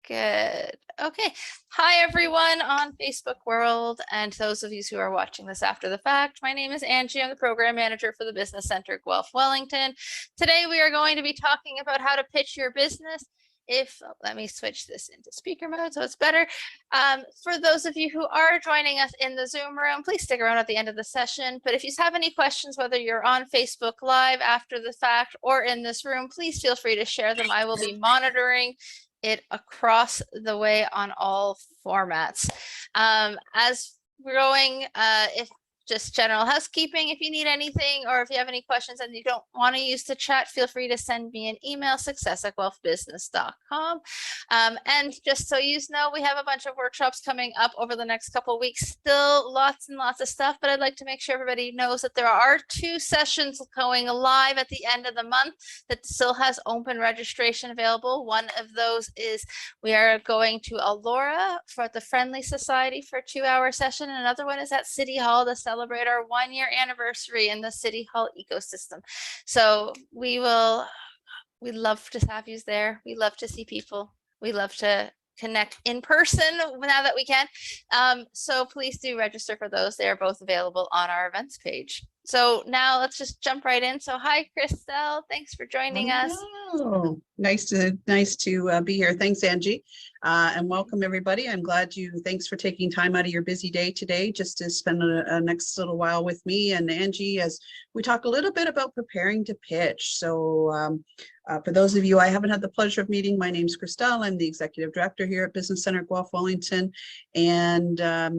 Good. Okay. Hi, everyone on Facebook world, and those of you who are watching this after the fact. My name is Angie. I'm the program manager for the Business Center Guelph-Wellington. Today, we are going to be talking about how to pitch your business. Let me switch this into speaker mode so it's better. For those of you who are joining us in the Zoom room, please stick around at the end of the session. But if you have any questions, whether you're on Facebook Live after the fact or in this room, please feel free to share them. I will be monitoring it across the way on all formats. As we're going, if just general housekeeping, if you need anything or if you have any questions and you don't want to use the chat, feel free to send me an email, success@guelphbusiness.com. And just so you know, we have a bunch of workshops coming up over the next couple of weeks. Still lots and lots of stuff, but I'd like to make sure everybody knows that there are 2 sessions going live at the end of the month that still has open registration available. One of those is we are going to Alora for the Friendly Society for a 2-hour session. And another one is at City Hall to celebrate our 1-year anniversary in the City Hall ecosystem. So we love to have you there. We love to see people. We love to connect in person now that we can. So please do register for those. They are both available on our events page. So now let's just jump right in. So hi, Kristel. Thanks for joining us. Oh, nice to be here. Thanks, Angie. And welcome everybody. Thanks for taking time out of your busy day today just to spend a next little while with me and Angie as we talk a little bit about preparing to pitch. So for those of you I haven't had the pleasure of meeting, my name's Kristel. I'm the executive director here at Business Center Guelph-Wellington, and a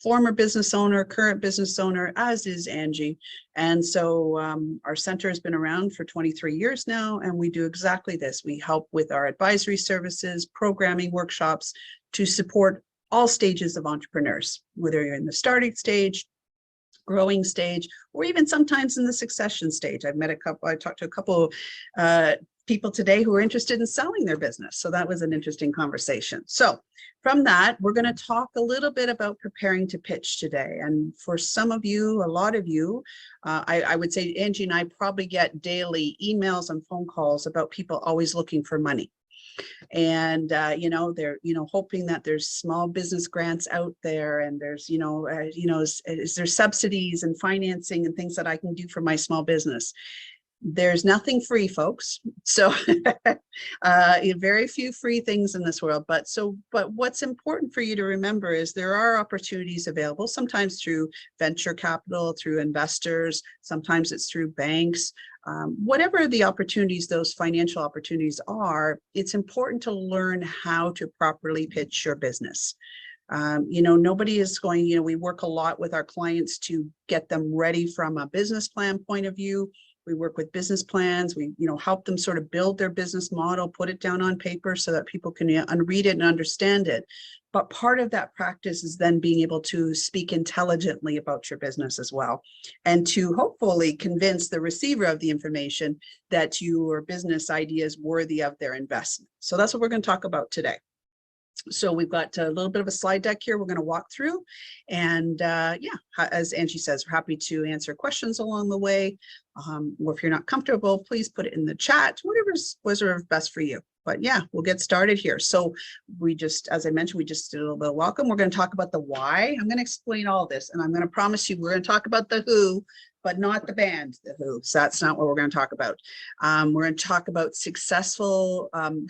former business owner, current business owner, as is Angie. And so our center has been around for 23 years now, and we do exactly this. We help with our advisory services, programming workshops to support all stages of entrepreneurs, whether you're in the starting stage, growing stage, or even sometimes in the succession stage. I talked to a couple people today who are interested in selling their business. So that was an interesting conversation. So from that, we're going to talk a little bit about preparing to pitch today. And for some of you, a lot of you, I would say Angie and I probably get daily emails and phone calls about people always looking for money. And they're hoping that there's small business grants out there, and there's is there subsidies and financing and things that I can do for my small business. There's nothing free, folks. So very few free things in this world. But what's important for you to remember is there are opportunities available, sometimes through venture capital, through investors, sometimes it's through banks. Whatever the opportunities, those financial opportunities are, it's important to learn how to properly pitch your business. Nobody is going, we work a lot with our clients to get them ready from a business plan point of view. We work with business plans. We, help them sort of build their business model, put it down on paper so that people can read it and understand it. But part of that practice is then being able to speak intelligently about your business as well, and to hopefully convince the receiver of the information that your business idea is worthy of their investment. So that's what we're going to talk about today. So we've got a little bit of a slide deck here we're going to walk through. And as Angie says, we're happy to answer questions along the way. Or if you're not comfortable, please put it in the chat, whatever's best for you. But yeah, we'll get started here. So as I mentioned, we just did a little bit of welcome. We're going to talk about the why. I'm going to explain all this, and I'm going to promise you we're going to talk about the who, but not the band, the Who. So that's not what we're going to talk about. We're going to talk about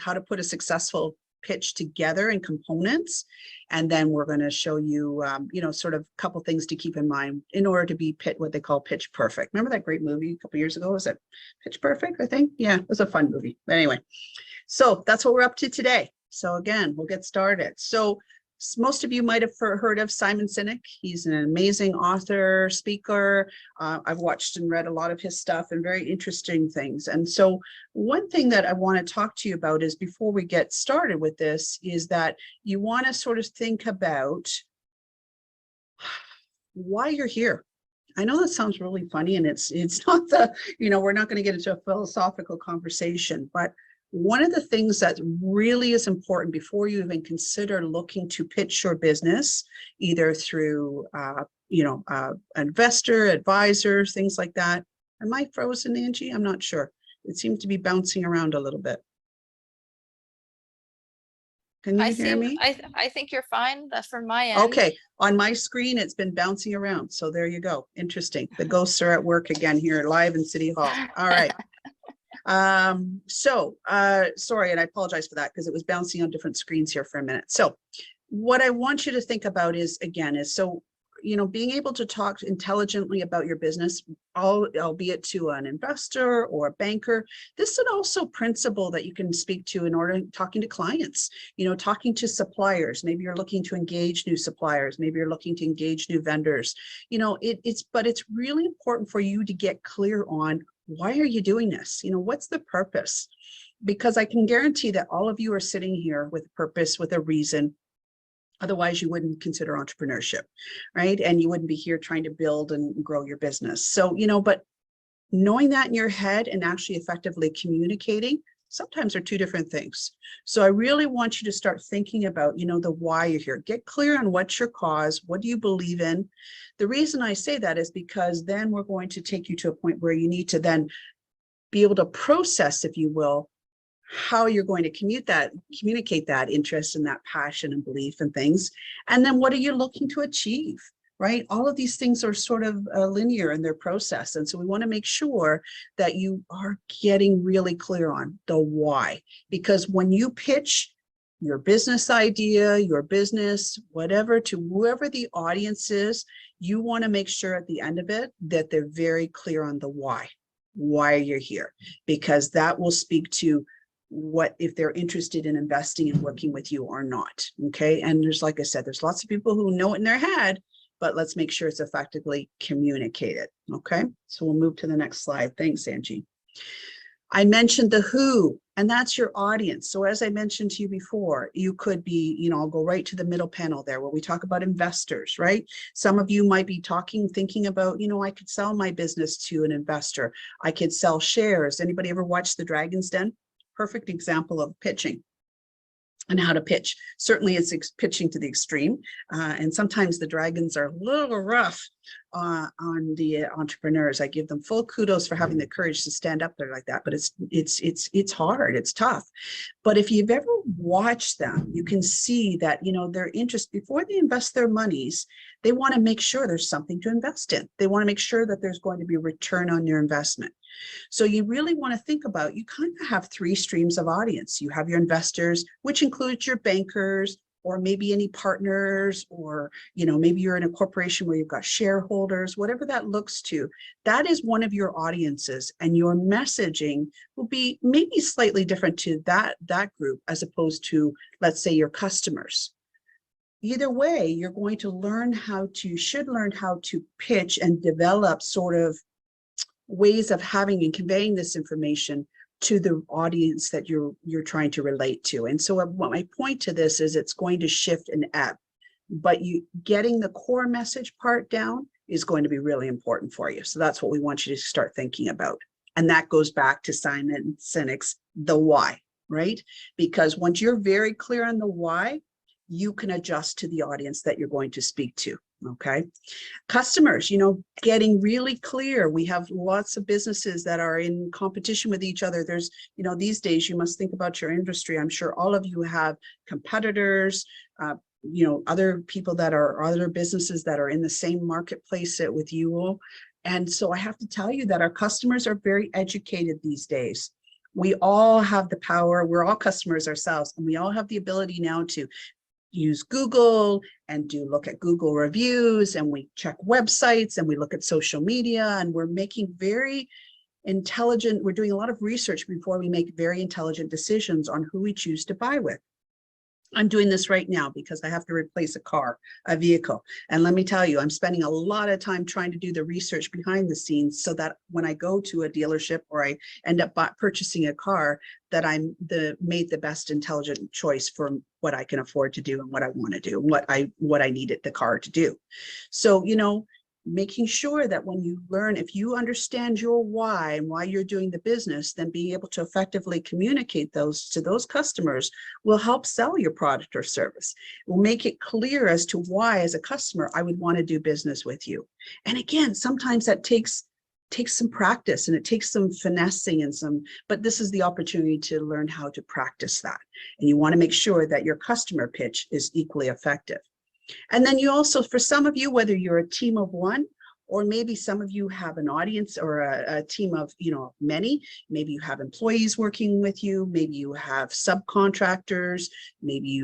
how to put a successful pitch together in components, and then we're going to show you sort of a couple things to keep in mind in order to be what they call pitch perfect. Remember that great movie a couple years ago? Was it Pitch Perfect? I think. Yeah, it was a fun movie. But anyway, so that's what we're up to today. So again, we'll get started. So most of you might have heard of Simon Sinek. He's an amazing author, speaker. I've watched and read a lot of his stuff, and very interesting things. And so one thing that I want to talk to you about is, before we get started with this, is that you want to sort of think about why you're here. I know that sounds really funny, and it's not we're not going to get into a philosophical conversation, but one of the things that really is important before you even consider looking to pitch your business, either through, investor, advisors, things like that. Am I frozen, Angie? I'm not sure. It seems to be bouncing around a little bit. Can you hear me? I think you're fine. That's from my end. Okay, on my screen, it's been bouncing around. So there you go. Interesting. The ghosts are at work again here live in City Hall. All right. Sorry, and I apologize for that because it was bouncing on different screens here for a minute. So what I want you to think about is, again, being able to talk intelligently about your business, albeit to an investor or a banker. This is also principle that you can speak to in order talking to clients, talking to suppliers. Maybe you're looking to engage new suppliers. Maybe you're looking to engage new vendors. But it's really important for you to get clear on, why are you doing this? What's the purpose? Because I can guarantee that all of you are sitting here with a purpose, with a reason. Otherwise, you wouldn't consider entrepreneurship, right? And you wouldn't be here trying to build and grow your business. So, but knowing that in your head and actually effectively communicating sometimes are two different things. So I really want you to start thinking about, the why you're here. Get clear on what's your cause. What do you believe in? The reason I say that is because then we're going to take you to a point where you need to then be able to process, if you will, how you're going to communicate that interest and that passion and belief and things. And then what are you looking to achieve, right? All of these things are sort of linear in their process. And so we want to make sure that you are getting really clear on the why, because when you pitch your business idea, your business, whatever, to whoever the audience is, you want to make sure at the end of it that they're very clear on the why you're here, because that will speak to what if they're interested in investing and working with you or not. Okay. And like I said, there's lots of people who know it in their head, but let's make sure it's effectively communicated. Okay. So we'll move to the next slide. Thanks, Angie. I mentioned the who, and that's your audience. So as I mentioned to you before, you could be, I'll go right to the middle panel there where we talk about investors, right? Some of you might be thinking about, I could sell my business to an investor. I could sell shares. Anybody ever watch The Dragon's Den? Perfect example of pitching and how to pitch. Certainly it's pitching to the extreme. And sometimes the dragons are a little rough on the entrepreneurs. I give them full kudos for having the courage to stand up there like that, but it's hard, it's tough. But if you've ever watched them, you can see that, their interest, before they invest their monies, they want to make sure there's something to invest in. They want to make sure that there's going to be a return on your investment. So you really want to think about, you kind of have three streams of audience. You have your investors, which includes your bankers, or maybe any partners, or, maybe you're in a corporation where you've got shareholders, whatever that looks to. That is one of your audiences, and your messaging will be maybe slightly different to that group as opposed to, let's say, your customers. Either way, you're going to should learn how to pitch and develop sort of ways of having and conveying this information to the audience that you're trying to relate to. And so what my point to this is, it's going to shift and ebb, but you getting the core message part down is going to be really important for you. So that's what we want you to start thinking about. And that goes back to Simon Sinek's The Why, right? Because once you're very clear on the why, you can adjust to the audience that you're going to speak to. Okay. Customers, getting really clear. We have lots of businesses that are in competition with each other. There's, these days you must think about your industry. I'm sure all of you have competitors, other people that are other businesses that are in the same marketplace with you. And so I have to tell you that our customers are very educated these days. We all have the power. We're all customers ourselves, and we all have the ability now to use Google and look at Google reviews, and we check websites, and we look at social media, and we're making very intelligent, we're doing a lot of research before we make very intelligent decisions on who we choose to buy with. I'm doing this right now because I have to replace a vehicle. And let me tell you, I'm spending a lot of time trying to do the research behind the scenes so that when I go to a dealership or I end up purchasing a car, that I'm made the best intelligent choice for what I can afford to do and what I want to do, and what I needed the car to do. So, making sure that when you learn, if you understand your why and why you're doing the business, then being able to effectively communicate those to those customers will help sell your product or service. It will make it clear as to why, as a customer, I would want to do business with you. And again, sometimes that takes takes some practice and it takes some finessing and but this is the opportunity to learn how to practice that. And you want to make sure that your customer pitch is equally effective. And then you also, for some of you, whether you're a team of one, or maybe some of you have an audience or a team of, many, maybe you have employees working with you, maybe you have subcontractors, maybe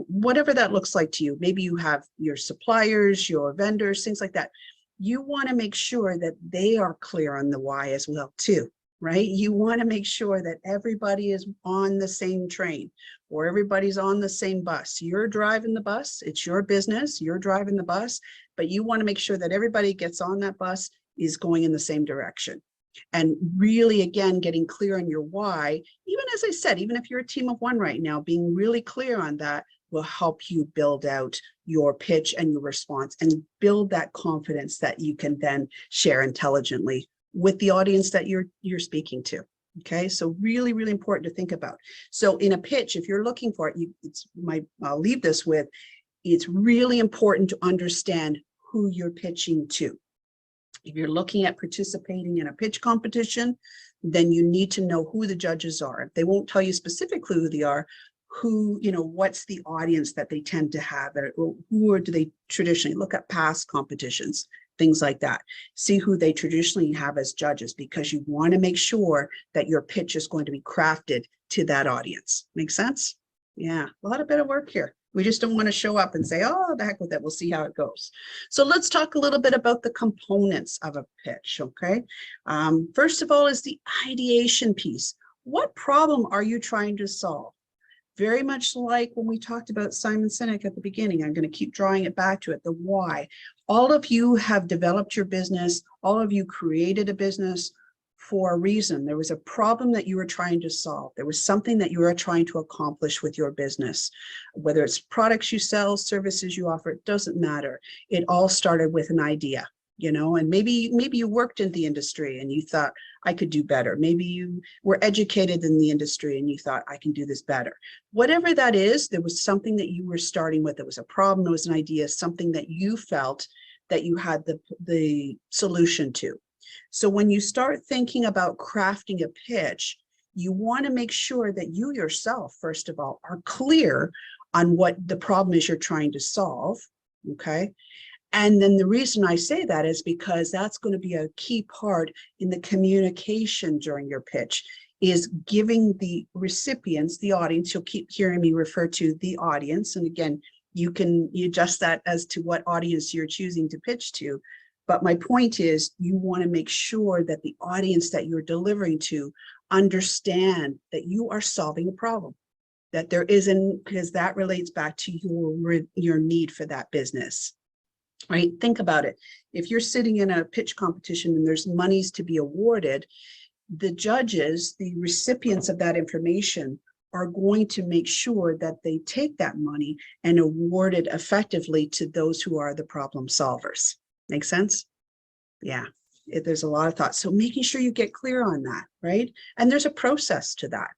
whatever that looks like to you, maybe you have your suppliers, your vendors, things like that. You want to make sure that they are clear on the why as well too, right? You want to make sure that everybody is on the same train or everybody's on the same bus. You're driving the bus, it's your business, you're driving the bus, but you want to make sure that everybody gets on that bus is going in the same direction. And really, again, getting clear on your why, even as I said, even if you're a team of one right now, being really clear on that will help you build out your pitch and your response and build that confidence that you can then share intelligently with the audience that you're speaking to. Okay, so really, really important to think about. So in a pitch, if you're looking for it, I'll leave this with, it's really important to understand who you're pitching to. If you're looking at participating in a pitch competition, then you need to know who the judges are. If they won't tell you specifically who they are, what's the audience that they tend to have, or who do they traditionally look at past competitions, things like that. See who they traditionally have as judges, because you want to make sure that your pitch is going to be crafted to that audience. Make sense? Yeah, a lot of bit of work here. We just don't want to show up and say, oh, the heck with it, we'll see how it goes. So let's talk a little bit about the components of a pitch, okay? First of all is the ideation piece. What problem are you trying to solve? Very much like when we talked about Simon Sinek at the beginning, I'm going to keep drawing it back to it, the why. All of you have developed your business, all of you created a business for a reason. There was a problem that you were trying to solve. There was something that you were trying to accomplish with your business. Whether it's products you sell, services you offer, it doesn't matter. It all started with an idea, and maybe you worked in the industry and you thought, I could do better. Maybe you were educated in the industry and you thought, I can do this better. Whatever that is, there was something that you were starting with. It was a problem, it was an idea, something that you felt that you had the solution to. So when you start thinking about crafting a pitch, you want to make sure that you yourself, first of all, are clear on what the problem is you're trying to solve, okay? And then the reason I say that is because that's going to be a key part in the communication during your pitch, is giving the recipients, the audience, you'll keep hearing me refer to the audience. And again, you adjust that as to what audience you're choosing to pitch to. But my point is, you want to make sure that the audience that you're delivering to understand that you are solving a problem, that there isn't, because that relates back to your need for that business, right? Think about it. If you're sitting in a pitch competition and there's monies to be awarded, the judges, the recipients of that information, are going to make sure that they take that money and award it effectively to those who are the problem solvers. Make sense? Yeah, there's a lot of thought. So making sure you get clear on that, right? And there's a process to that.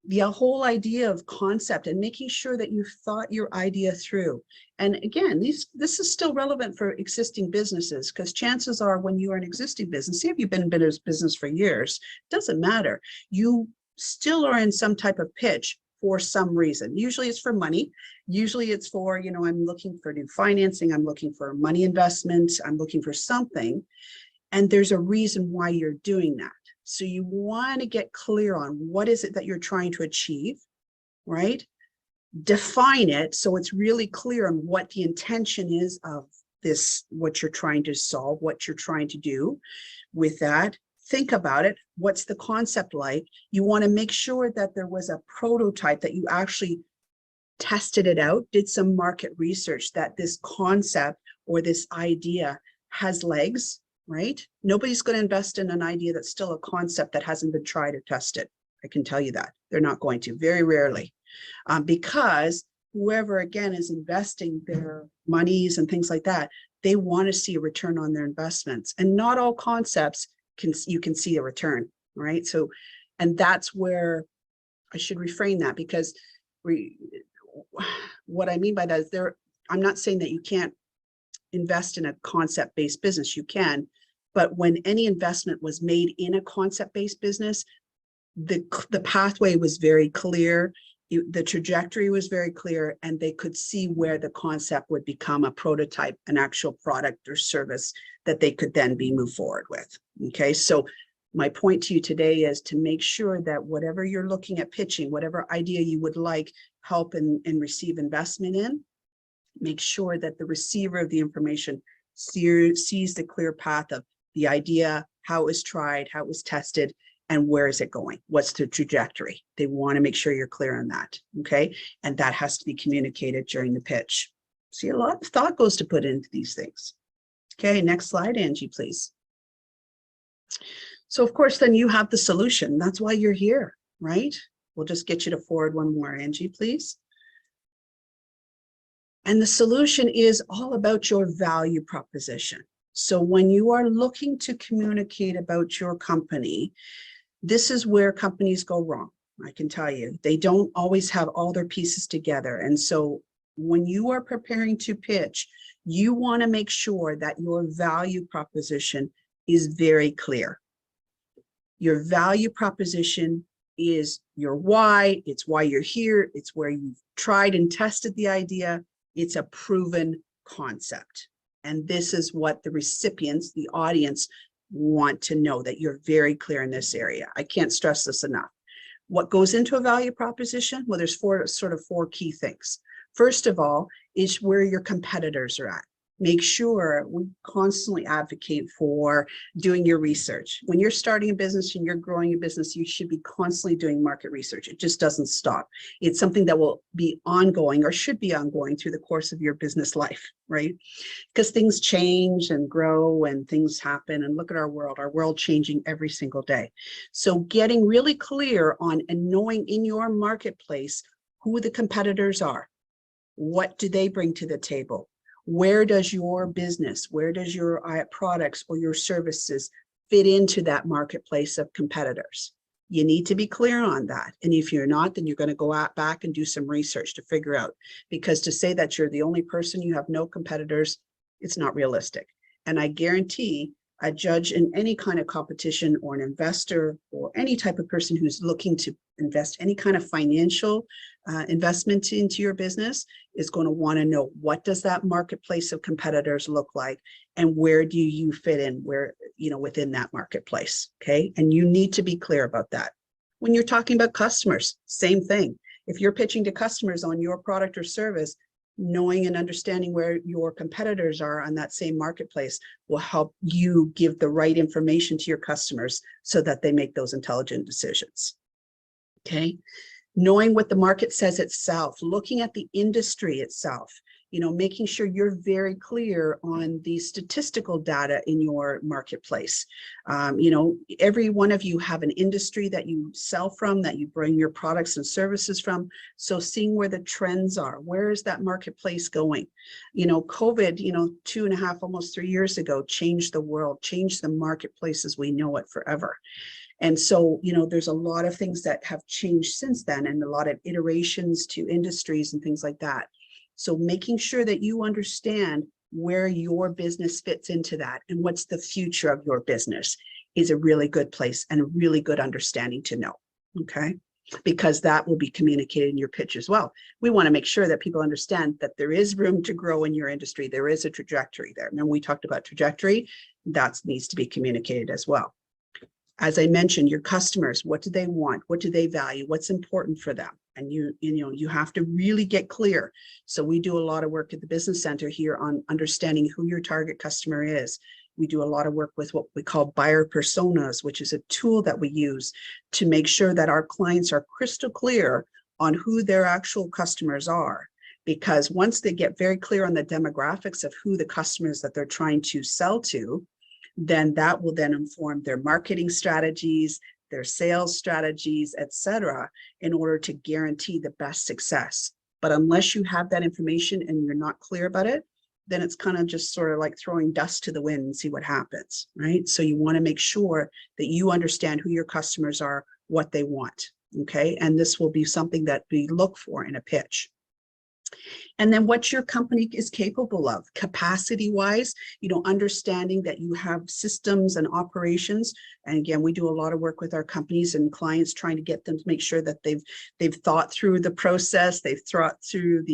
The whole idea of concept and making sure that you've thought your idea through. And again, this is still relevant for existing businesses, because chances are when you are an existing business, see if you've been in business for years, doesn't matter. You still are in some type of pitch for some reason. Usually it's for money. Usually it's for, I'm looking for new financing. I'm looking for money investment. I'm looking for something. And there's a reason why you're doing that. So you want to get clear on what is it that you're trying to achieve, right? Define it so it's really clear on what the intention is of this, what you're trying to solve, what you're trying to do with that. Think about it. What's the concept like? You want to make sure that there was a prototype, that you actually tested it out, did some market research, that this concept or this idea has legs, right? Nobody's going to invest in an idea that's still a concept that hasn't been tried or tested. I can tell you that. They're not going to, very rarely, because whoever, again, is investing their monies and things like that, they want to see a return on their investments. And not all concepts you can see a return, right? So, and that's where I should reframe that, because what I mean by that is I'm not saying that you can't invest in a concept-based business. You can, But when any investment was made in a concept-based business, the pathway was very clear. The trajectory was very clear, and they could see where the concept would become a prototype, an actual product or service that they could then be moved forward with. Okay, so my point to you today is to make sure that whatever you're looking at pitching, whatever idea you would like help and receive investment in, make sure that the receiver of the information sees the clear path of the idea, how it was tried, how it was tested, and where is it going? What's the trajectory? They want to make sure you're clear on that, okay? And that has to be communicated during the pitch. See, a lot of thought goes to put into these things. Okay, next slide, Angie, please. So of course, then you have the solution. That's why you're here, right? We'll just get you to forward one more, Angie, please. And the solution is all about your value proposition. So when you are looking to communicate about your company, this is where companies go wrong. I can tell you, they don't always have all their pieces together. And so when you are preparing to pitch, you want to make sure that your value proposition is very clear. Your value proposition is your why, it's why you're here, it's where you've tried and tested the idea, it's a proven concept. And this is what the recipients, the audience, want to know, that you're very clear in this area. I can't stress this enough. What goes into a value proposition? Well, there's four key things. First of all, is where your competitors are at. Make sure we constantly advocate for doing your research. When you're starting a business and you're growing a business, you should be constantly doing market research. It just doesn't stop. It's something that will be ongoing, or should be ongoing, through the course of your business life, right? Because things change and grow and things happen, and look at our world changing every single day. So getting really clear on and knowing in your marketplace who the competitors are, what do they bring to the table? Where does your business, where does your products or your services fit into that marketplace of competitors? You need to be clear on that. And if you're not, then you're going to go out back and do some research to figure out, because to say that you're the only person, you have no competitors, it's not realistic. And I guarantee a judge in any kind of competition, or an investor, or any type of person who's looking to invest any kind of financial investment into your business, is going to want to know, what does that marketplace of competitors look like, and where do you fit in, where, within that marketplace. Okay, and you need to be clear about that. When you're talking about customers, same thing. If you're pitching to customers on your product or service, knowing and understanding where your competitors are on that same marketplace will help you give the right information to your customers so that they make those intelligent decisions. Okay, knowing what the market says itself, looking at the industry itself, making sure you're very clear on the statistical data in your marketplace. Every one of you have an industry that you sell from, that you bring your products and services from. So seeing where the trends are, where is that marketplace going? COVID, 2.5, almost 3 years ago, changed the world, changed the marketplace as we know it forever. And so, there's a lot of things that have changed since then, and a lot of iterations to industries and things like that. So making sure that you understand where your business fits into that and what's the future of your business is a really good place and a really good understanding to know, okay? Because that will be communicated in your pitch as well. We want to make sure that people understand that there is room to grow in your industry. There is a trajectory there. Remember, we talked about trajectory. That needs to be communicated as well. As I mentioned, your customers, what do they want? What do they value? What's important for them? And you have to really get clear. So we do a lot of work at the Business Center here on understanding who your target customer is. We do a lot of work with what we call buyer personas, which is a tool that we use to make sure that our clients are crystal clear on who their actual customers are. Because once they get very clear on the demographics of who the customers that they're trying to sell to, then that will then inform their marketing strategies, their sales strategies, etc., in order to guarantee the best success. But unless you have that information and you're not clear about it, then it's kind of just sort of like throwing dust to the wind and see what happens, right? So you want to make sure that you understand who your customers are, what they want, okay? And this will be something that we look for in a pitch. And then what your company is capable of, capacity-wise, understanding that you have systems and operations. And again, we do a lot of work with our companies and clients trying to get them to make sure that they've thought through the process, they've thought through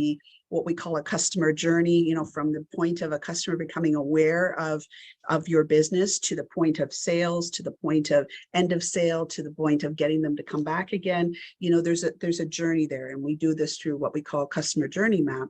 what we call a customer journey, from the point of a customer becoming aware of your business to the point of sales, to the point of end of sale, to the point of getting them to come back again. There's a journey there, and we do this through what we call a customer journey map.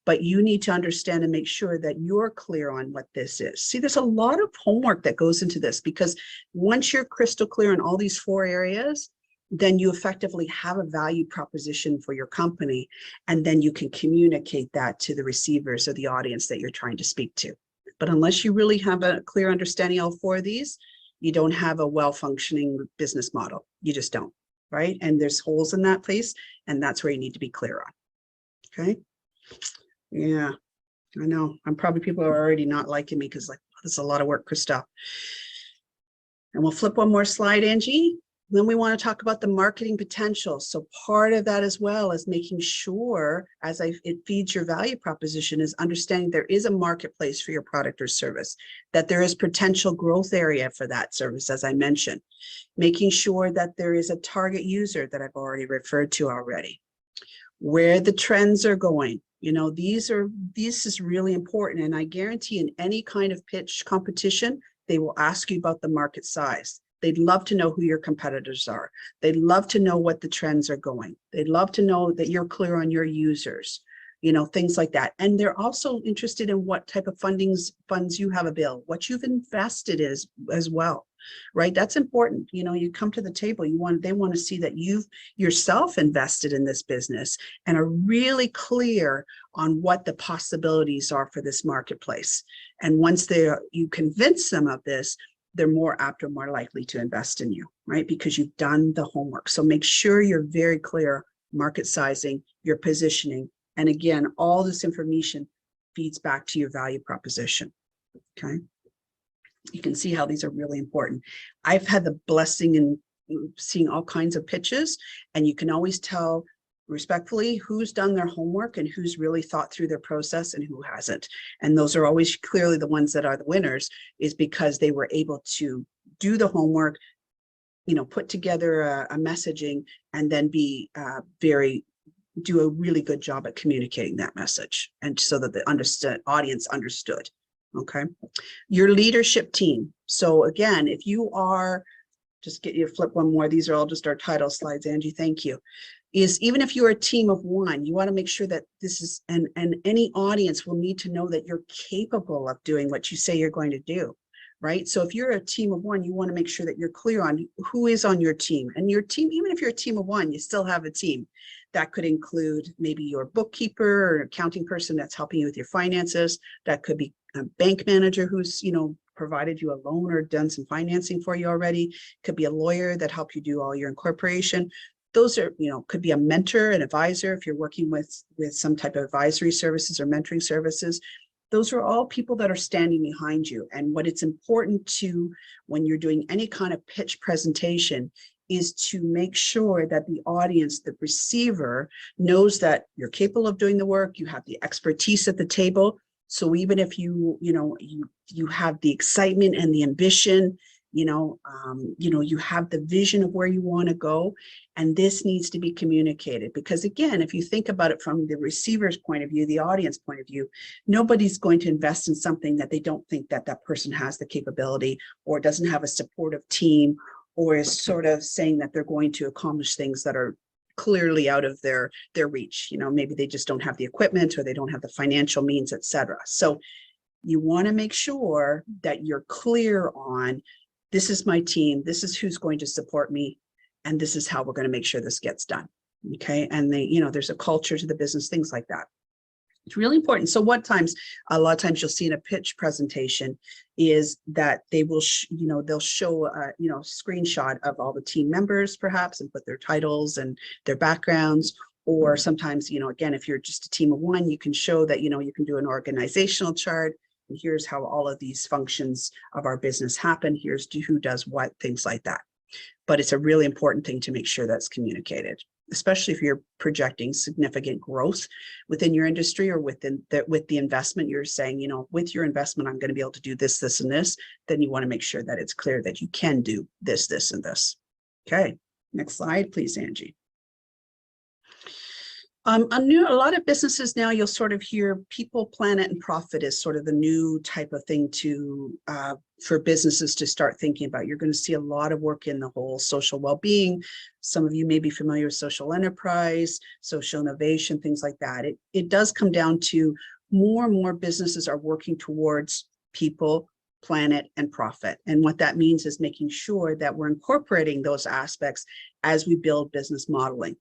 But you need to understand and make sure that you're clear on what this is. See, there's a lot of homework that goes into this, because once you're crystal clear in all these 4 areas, then you effectively have a value proposition for your company, and then you can communicate that to the receivers or the audience that you're trying to speak to. But unless you really have a clear understanding of all 4 of these, you don't have a well-functioning business model. You just don't, right? And there's holes in that place, and that's where you need to be clear on. Okay. Yeah, I know. People are already not liking me because, like, this is a lot of work, Kristel. And we'll flip one more slide, Angie. Then we want to talk about the marketing potential. So part of that as well is making sure, it feeds your value proposition, is understanding there is a marketplace for your product or service, that there is potential growth area for that service, as I mentioned. Making sure that there is a target user that I've already referred to already. Where the trends are going. This is really important. And I guarantee in any kind of pitch competition, they will ask you about the market size. They'd love to know who your competitors are. They'd love to know what the trends are going. They'd love to know that you're clear on your users, things like that. And they're also interested in what type of funds you have available, what you've invested as well, right? That's important. You come to the table, they want to see that you've yourself invested in this business and are really clear on what the possibilities are for this marketplace. And once you convince them of this, they're more apt or more likely to invest in you, right? Because you've done the homework. So make sure you're very clear, market sizing, your positioning. And again, all this information feeds back to your value proposition, okay? You can see how these are really important. I've had the blessing in seeing all kinds of pitches, and you can always tell respectfully who's done their homework and who's really thought through their process and who hasn't. And those are always clearly the ones that are the winners, is because they were able to do the homework, put together a messaging, and then do a really good job at communicating that message, and so that the audience understood. Okay. Your leadership team. So again, if you are, just get you to flip one more. These are all just our title slides, Angie. Thank you. Is even if you're a team of 1, you want to make sure that this is, and any audience will need to know that you're capable of doing what you say you're going to do, right? So if you're a team of 1, you want to make sure that you're clear on who is on your team. And your team, even if you're a team of 1, you still have a team. That could include maybe your bookkeeper or accounting person that's helping you with your finances. That could be a bank manager who's, provided you a loan or done some financing for you already. Could be a lawyer that helped you do all your incorporation. Those are, could be a mentor, an advisor, if you're working with some type of advisory services or mentoring services. Those are all people that are standing behind you. And what it's important to, when you're doing any kind of pitch presentation, is to make sure that the audience, the receiver, knows that you're capable of doing the work, you have the expertise at the table. So even if you have the excitement and the ambition, you have the vision of where you want to go, and this needs to be communicated. Because again, if you think about it from the receiver's point of view, the audience point of view, nobody's going to invest in something that they don't think that person has the capability, or doesn't have a supportive team, or is sort of saying that they're going to accomplish things that are clearly out of their reach. Maybe they just don't have the equipment, or they don't have the financial means, etc. So you want to make sure that you're clear on, this is my team, this is who's going to support me, and this is how we're going to make sure this gets done. Okay. And there's a culture to the business, things like that. It's really important. So a lot of times you'll see in a pitch presentation is that they will, they'll show a, screenshot of all the team members perhaps, and put their titles and their backgrounds. Or sometimes, again, if you're just a team of 1, you can show that, you can do an organizational chart. And here's how all of these functions of our business happen. Here's who does what, things like that. But it's a really important thing to make sure that's communicated. especially if you're projecting significant growth within your industry or with the investment, you're saying, you know, with your investment, I'm going to be able to do this, this, and this. Then you want to make sure that it's clear that you can do this, this, and this. Okay, next slide, please, Angie. A lot of businesses now, you'll sort of hear people, planet, and profit is sort of the new type of thing to for businesses to start thinking about. You're going to see a lot of work in the whole social well-being. Some of you may be familiar with social enterprise, social innovation, things like that. It does come down to more and more businesses are working towards people, planet, and profit. And what that means is making sure that we're incorporating those aspects as we build business modeling.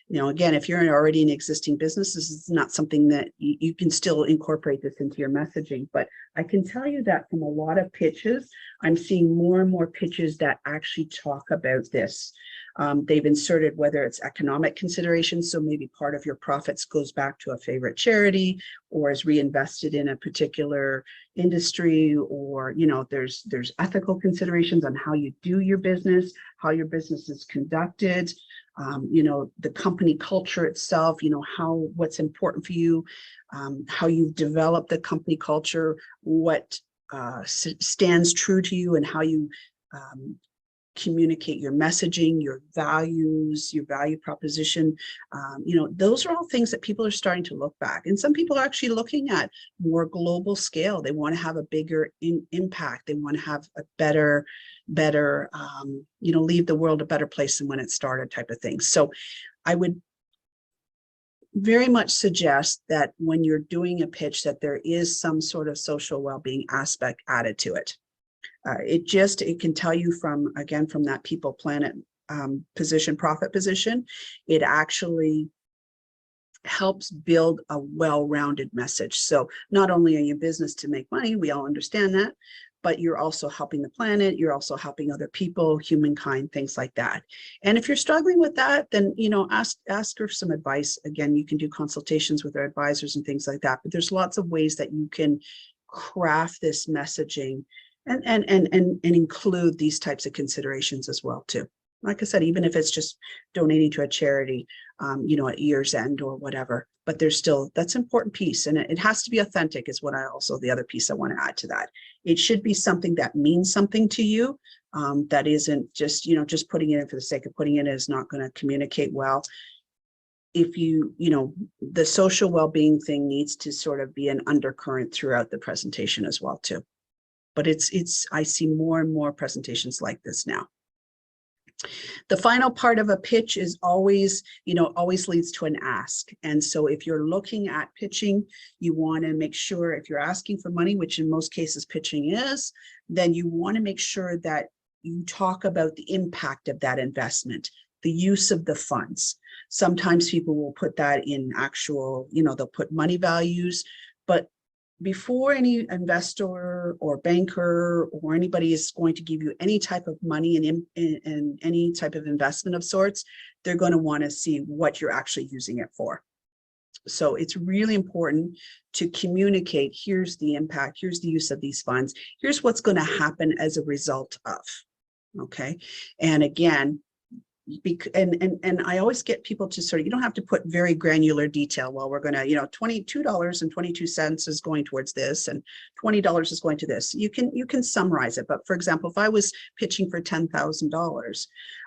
You know, again, if you're already an existing business, this is not something that you can still incorporate this into your messaging. But I can tell you that from a lot of pitches, I'm seeing more and more pitches that actually talk about this. They've inserted whether it's economic considerations, so maybe part of your profits goes back to a favorite charity or is reinvested in a particular industry, or, you know, there's ethical considerations on how you do your business, how your business is conducted. You know, the company culture itself, you know, what's important for you, how you've developed the company culture, what stands true to you, and how you communicate your messaging, your values, your value proposition. You know, those are all things that people are starting to look back. And some people are actually looking at more global scale. They want to have a bigger impact. They want to have a better, you know, leave the world a better place than when it started, type of thing. So I would very much suggest that when you're doing a pitch that there is some sort of social well-being aspect added to it. It can tell you from, again, from that people, planet position, profit position, it actually helps build a well-rounded message. So not only are you in business to make money, we all understand that, but you're also helping the planet, you're also helping other people, humankind, things like that. And if you're struggling with that, then, you know, ask her some advice. Again, you can do consultations with our advisors and things like that, but there's lots of ways that you can craft this messaging and include these types of considerations as well too. Like I said, even if it's just donating to a charity, you know, at year's end or whatever, but there's still, that's an important piece, and it has to be authentic is what the other piece I want to add to that. It should be something that means something to you, that isn't just, you know, just putting it in for the sake of putting it in is not going to communicate well. If you know, the social well-being thing needs to sort of be an undercurrent throughout the presentation as well too. But I see more and more presentations like this now. The final part of a pitch is always, you know, always leads to an ask. And so if you're looking at pitching, you want to make sure if you're asking for money, which in most cases pitching is, then you want to make sure that you talk about the impact of that investment, the use of the funds. Sometimes people will put that in actual, you know, they'll put money values, but before any investor or banker or anybody is going to give you any type of money and any type of investment of sorts, they're going to want to see what you're actually using it for. So it's really important to communicate, here's the impact, here's the use of these funds, here's what's going to happen as a result of, okay? And again, and I always get people to sort of, you don't have to put very granular detail. Well, we're going to, you know, $22.22 is going towards this and $20 is going to this. You can summarize it. But for example, if I was pitching for $10,000,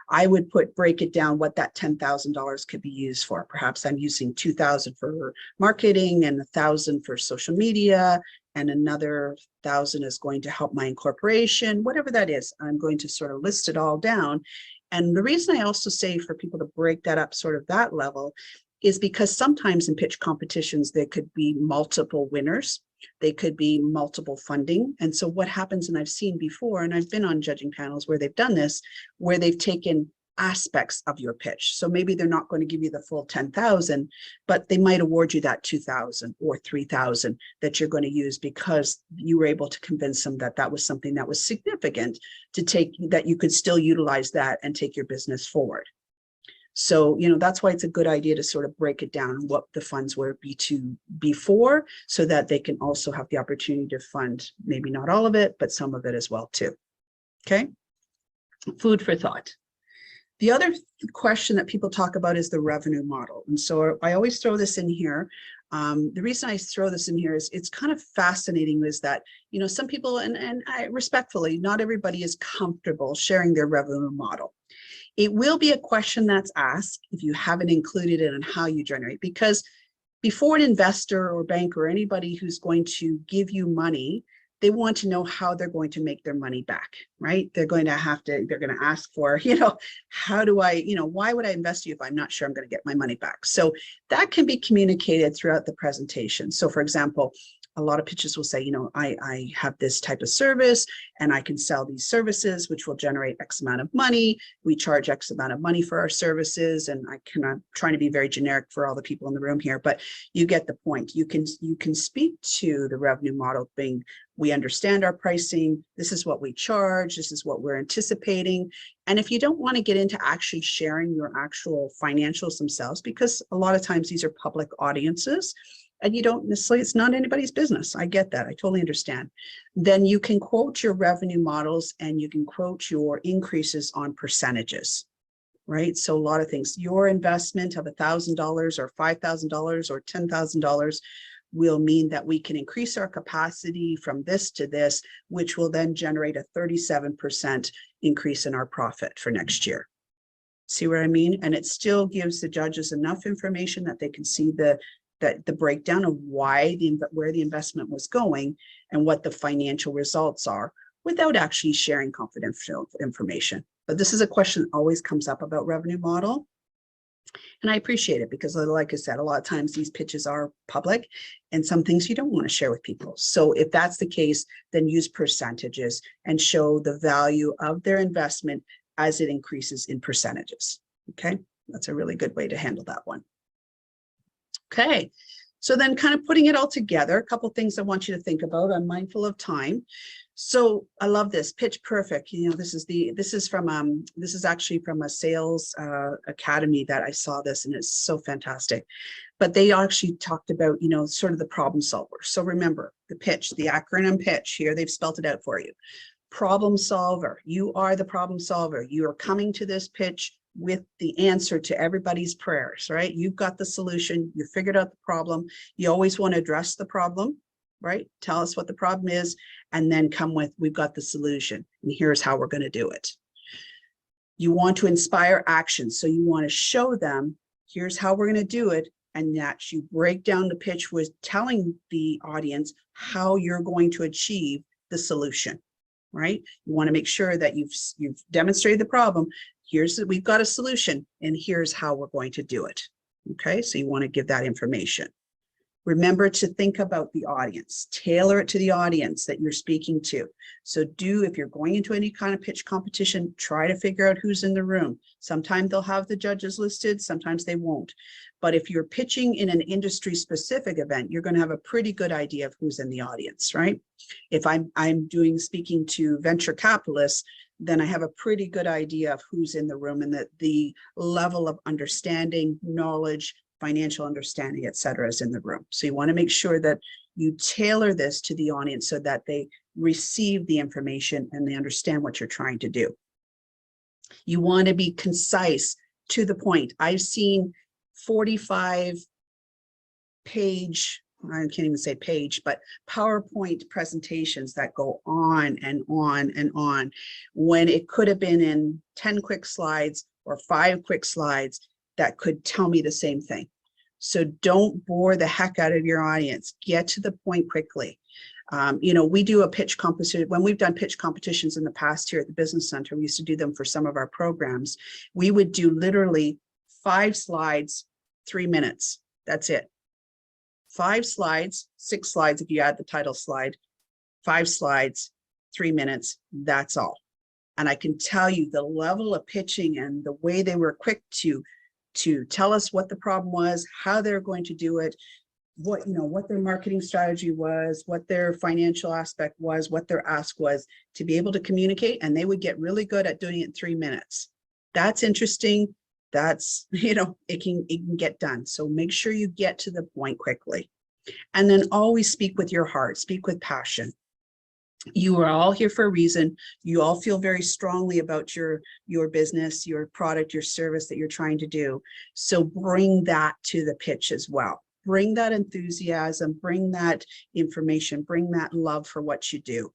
I would break it down what that $10,000 could be used for. Perhaps I'm using $2,000 for marketing and $1,000 for social media, and another $1,000 is going to help my incorporation, whatever that is. I'm going to sort of list it all down. And the reason I also say for people to break that up sort of that level is because sometimes in pitch competitions, there could be multiple winners. They could be multiple funding. And so what happens, and I've seen before, and I've been on judging panels where they've done this, where they've taken aspects of your pitch. So maybe they're not going to give you the full 10,000, but they might award you that 2,000 or 3,000 that you're going to use because you were able to convince them that that was something that was significant to take, that you could still utilize that and take your business forward. So, you know, that's why it's a good idea to sort of break it down what the funds were before, so that they can also have the opportunity to fund maybe not all of it, but some of it as well too. Okay. Food for thought. The other question that people talk about is the revenue model. And so I always throw this in here. The reason I throw this in here is it's kind of fascinating is that, you know, some people, and I respectfully, not everybody is comfortable sharing their revenue model. It will be a question that's asked if you haven't included it in how you generate, because before an investor or banker or anybody who's going to give you money, they want to know how they're going to make their money back, right? They're going to ask for, you know, how do I, you know, why would I invest in you if I'm not sure I'm going to get my money back? So that can be communicated throughout the presentation. So for example, a lot of pitches will say, you know, I have this type of service and I can sell these services, which will generate X amount of money. We charge X amount of money for our services. And I'm trying to be very generic for all the people in the room here, but you get the point. You can speak to the revenue model being, we understand our pricing. This is what we charge. This is what we're anticipating. And if you don't want to get into actually sharing your actual financials themselves, because a lot of times these are public audiences, and you don't necessarily, it's not anybody's business. I get that. I totally understand. Then you can quote your revenue models and you can quote your increases on percentages, right? So a lot of things, your investment of $1,000 or $5,000 or $10,000 will mean that we can increase our capacity from this to this, which will then generate a 37% increase in our profit for next year. See what I mean? And it still gives the judges enough information that they can see the breakdown of where the investment was going and what the financial results are without actually sharing confidential information. But this is a question that always comes up about revenue model. And I appreciate it because, like I said, a lot of times these pitches are public and some things you don't want to share with people. So if that's the case, then use percentages and show the value of their investment as it increases in percentages. Okay, that's a really good way to handle that one. Okay, so then kind of putting it all together, a couple things I want you to think about. I'm mindful of time. So I love this pitch perfect. You know, this is actually from a sales academy that I saw this, and it's so fantastic. But they actually talked about, you know, sort of the problem solver. So remember the pitch, the acronym pitch here, they've spelled it out for you. Problem solver. You are the problem solver. You are coming to this pitch with the answer to everybody's prayers, right? You've got the solution, you figured out the problem. You always want to address the problem, right? Tell us what the problem is, and then come with, we've got the solution, and here's how we're going to do it. You want to inspire action. So you want to show them, here's how we're going to do it, and that you break down the pitch with telling the audience how you're going to achieve the solution, right? You want to make sure that you've demonstrated the problem. We've got a solution, and here's how we're going to do it. Okay, so you want to give that information. Remember to think about the audience, tailor it to the audience that you're speaking to. So if you're going into any kind of pitch competition, try to figure out who's in the room. Sometimes they'll have the judges listed, sometimes they won't. But if you're pitching in an industry specific event, you're going to have a pretty good idea of who's in the audience, right? If I'm speaking to venture capitalists, then I have a pretty good idea of who's in the room and that the level of understanding, knowledge, financial understanding, et cetera, is in the room. So you want to make sure that you tailor this to the audience so that they receive the information and they understand what you're trying to do. You want to be concise, to the point. I've seen 45-page, I can't even say page, but PowerPoint presentations that go on and on and on, when it could have been in 10 quick slides or 5 quick slides that could tell me the same thing. So don't bore the heck out of your audience. Get to the point quickly. You know, we do a pitch competition. When we've done pitch competitions in the past here at the Business Center, we used to do them for some of our programs. We would do literally 5 slides, 3 minutes. That's it. 5 slides, 6 slides if you add the title slide, 5 slides, 3 minutes, that's all. And I can tell you the level of pitching and the way they were quick to tell us what the problem was, how they're going to do it, what their marketing strategy was, what their financial aspect was, what their ask was, to be able to communicate. And they would get really good at doing it in 3 minutes. That's interesting. That's, you know, it can get done. So make sure you get to the point quickly. And then always speak with your heart, speak with passion. You are all here for a reason. You all feel very strongly about your business, your product, your service that you're trying to do. So bring that to the pitch as well. Bring that enthusiasm, bring that information, bring that love for what you do.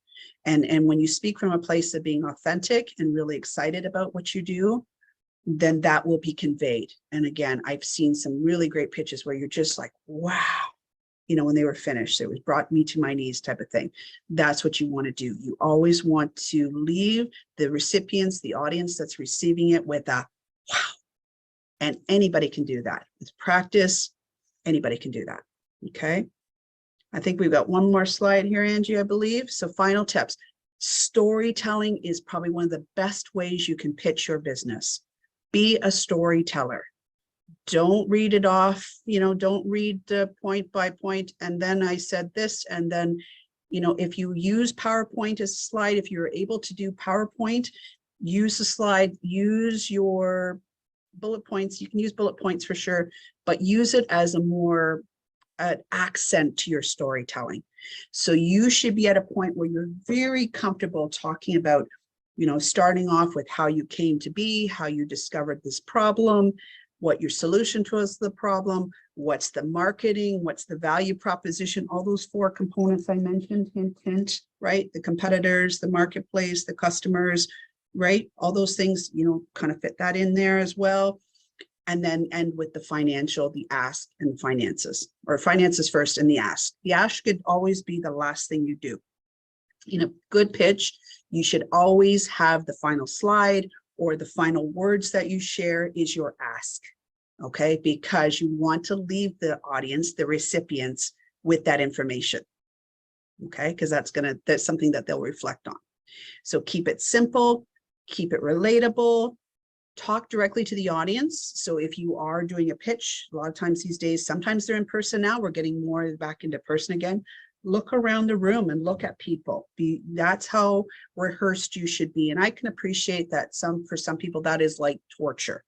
And when you speak from a place of being authentic and really excited about what you do, then that will be conveyed. And again, I've seen some really great pitches where you're just like, wow, you know, when they were finished, it was brought me to my knees type of thing. That's what you want to do. You always want to leave the recipients, the audience that's receiving it with a wow. And anybody can do that. With practice, anybody can do that. Okay. I think we've got one more slide here, Angie, I believe. So final tips. Storytelling is probably one of the best ways you can pitch your business. Be a storyteller. Don't read it off, you know, don't read point by point. And then I said this, and then, you know, if you use PowerPoint as a slide, if you're able to do PowerPoint, use the slide, use your bullet points. You can use bullet points for sure, but use it as a more accent to your storytelling. So you should be at a point where you're very comfortable talking about, you know, starting off with how you came to be, how you discovered this problem, what your solution was the problem, what's the marketing, what's the value proposition, all those 4 components I mentioned, hint, right? The competitors, the marketplace, the customers, right? All those things, you know, kind of fit that in there as well. And then end with the financial, the ask and finances, or finances first and the ask. The ask should always be the last thing you do. In a good pitch, you should always have the final slide or the final words that you share is your ask, okay? Because you want to leave the audience, the recipients, with that information, okay? Because that's something that they'll reflect on. So keep it simple, keep it relatable, talk directly to the audience. So if you are doing a pitch, a lot of times these days, sometimes they're in person now, we're getting more back into person again. Look around the room and look at people. That's how rehearsed you should be. And I can appreciate that for some people, that is like torture.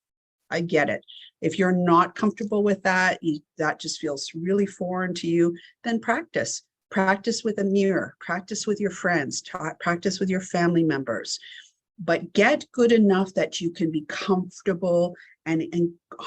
I get it. If you're not comfortable with that, that just feels really foreign to you, then practice. Practice with a mirror, practice with your friends, practice with your family members. But get good enough that you can be comfortable, and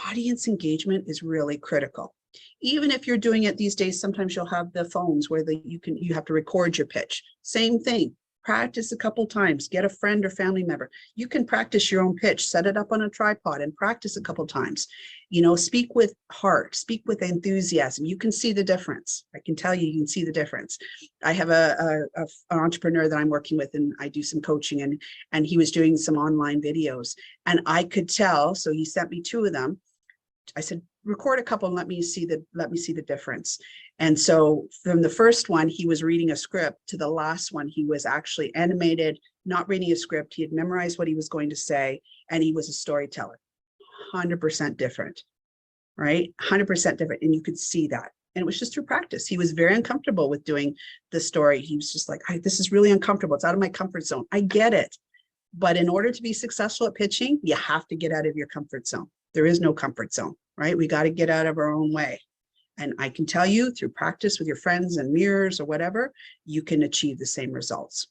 audience engagement is really critical. Even if you're doing it these days, sometimes you'll have the phones where you have to record your pitch. Same thing. Practice a couple times. Get a friend or family member. You can practice your own pitch. Set it up on a tripod and practice a couple times. You know, speak with heart. Speak with enthusiasm. You can see the difference. I can tell you can see the difference. I have an entrepreneur that I'm working with, and I do some coaching, and he was doing some online videos, and I could tell. So he sent me 2 of them. I said, record a couple and let me see the difference. And so from the first one, he was reading a script, to the last one, he was actually animated, not reading a script. He had memorized what he was going to say, and he was a storyteller. 100% different, right? 100% different. And you could see that. And it was just through practice. He was very uncomfortable with doing the story. He was just like, this is really uncomfortable. It's out of my comfort zone. I get it. But in order to be successful at pitching, you have to get out of your comfort zone. There is no comfort zone, right? We got to get out of our own way. And I can tell you, through practice with your friends and mirrors or whatever, you can achieve the same results.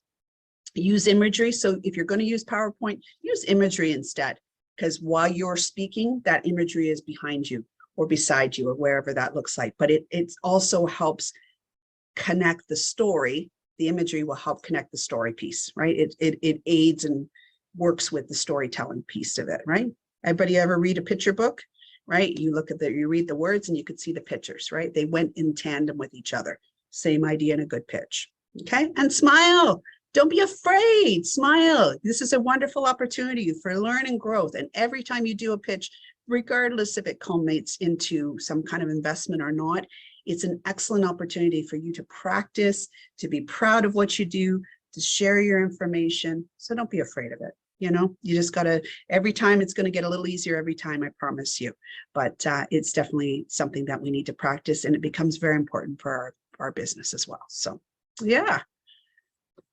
Use imagery. So if you're going to use PowerPoint, use imagery instead, because while you're speaking, that imagery is behind you or beside you or wherever that looks like. But it also helps connect the story. The imagery will help connect the story piece, right? It aids and works with the storytelling piece of it, right? Everybody ever read a picture book? Right? You look at you read the words and you could see the pictures, right? They went in tandem with each other. Same idea in a good pitch. Okay. And smile. Don't be afraid. Smile. This is a wonderful opportunity for learning growth. And every time you do a pitch, regardless if it culminates into some kind of investment or not, it's an excellent opportunity for you to practice, to be proud of what you do, to share your information. So don't be afraid of it. You know, you just got to, every time it's going to get a little easier every time, I promise you. But it's definitely something that we need to practice, and it becomes very important for our business as well. So yeah,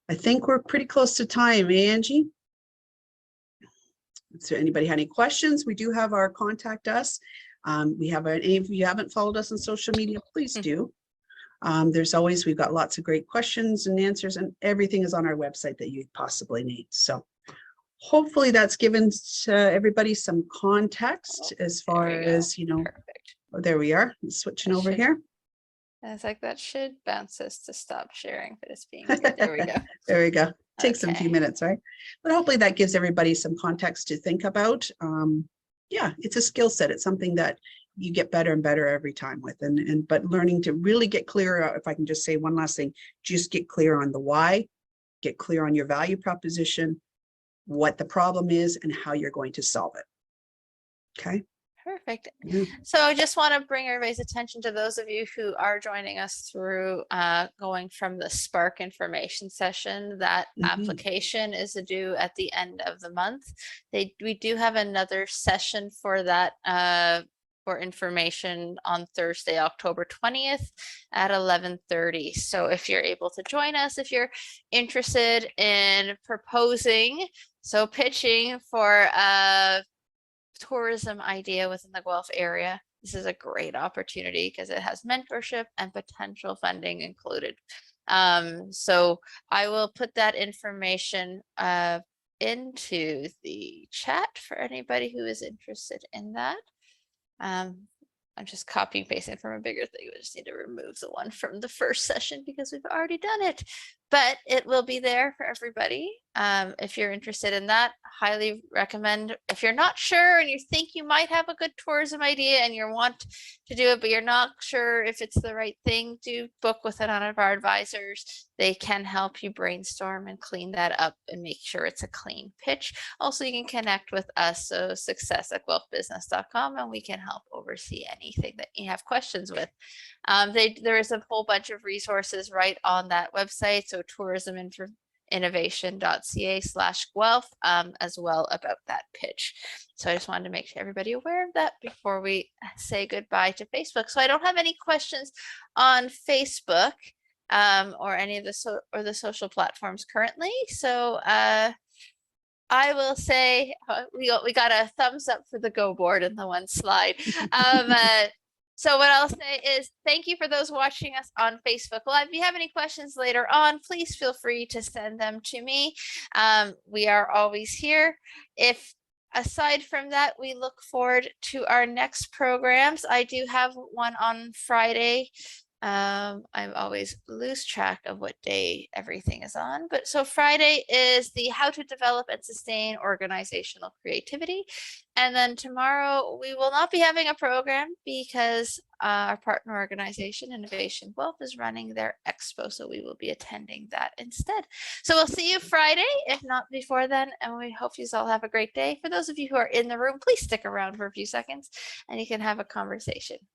I think we're pretty close to time, Angie? So anybody had any questions? We do have our contact us. We have if you haven't followed us on social media, please do. We've got lots of great questions and answers, and everything is on our website that you possibly need. So hopefully that's given everybody some context as far as, Perfect. oh, there we are, switching over here. I was like, that should bounce us to stop sharing, but it's being weird. There we go. There we go. Takes a few Okay. minutes, right? But hopefully that gives everybody some context to think about. Yeah, it's a skill set. It's something that you get better and better every time with, but learning to really get clear. If I can just say one last thing, just get clear on the why, get clear on your value proposition, what the problem is, and how you're going to solve it. Okay. Perfect. Yeah. So I just want to bring everybody's attention to those of you who are joining us through going from the Spark information session. That application is due at the end of the month. We do have another session for that for information on Thursday, October 20th at 11:30. So if you're able to join us, if you're interested in pitching for tourism idea within the Guelph area, this is a great opportunity because it has mentorship and potential funding included. So I will put that information into the chat for anybody who is interested in that. I'm just copying pasting from a bigger thing. We just need to remove the one from the first session because we've already done it, but it will be there for everybody. If you're interested in that, highly recommend. If you're not sure and you think you might have a good tourism idea and you want to do it, but you're not sure if it's the right thing, do book with one of our advisors. They can help you brainstorm and clean that up and make sure it's a clean pitch. Also, you can connect with us, so success@guelphbusiness.com, and we can help oversee anything that you have questions with. There is a whole bunch of resources right on that website. So tourisminnovation.ca/Guelph, as well about that pitch. So I just wanted to make sure everybody aware of that before we say goodbye to Facebook. So I don't have any questions on Facebook or any of the social platforms currently. So I will say we got a thumbs up for the go board in the one slide. So what I'll say is thank you for those watching us on Facebook Live. If you have any questions later on, please feel free to send them to me. We are always here. If aside from that, we look forward to our next programs. I do have one on Friday. I always lose track of what day everything is on, but so Friday is the how to develop and sustain organizational creativity. And then tomorrow we will not be having a program because our partner organization, Innovation Guelph, is running their expo. So we will be attending that instead. So we'll see you Friday, if not before then. And we hope you all have a great day. For those of you who are in the room, please stick around for a few seconds and you can have a conversation.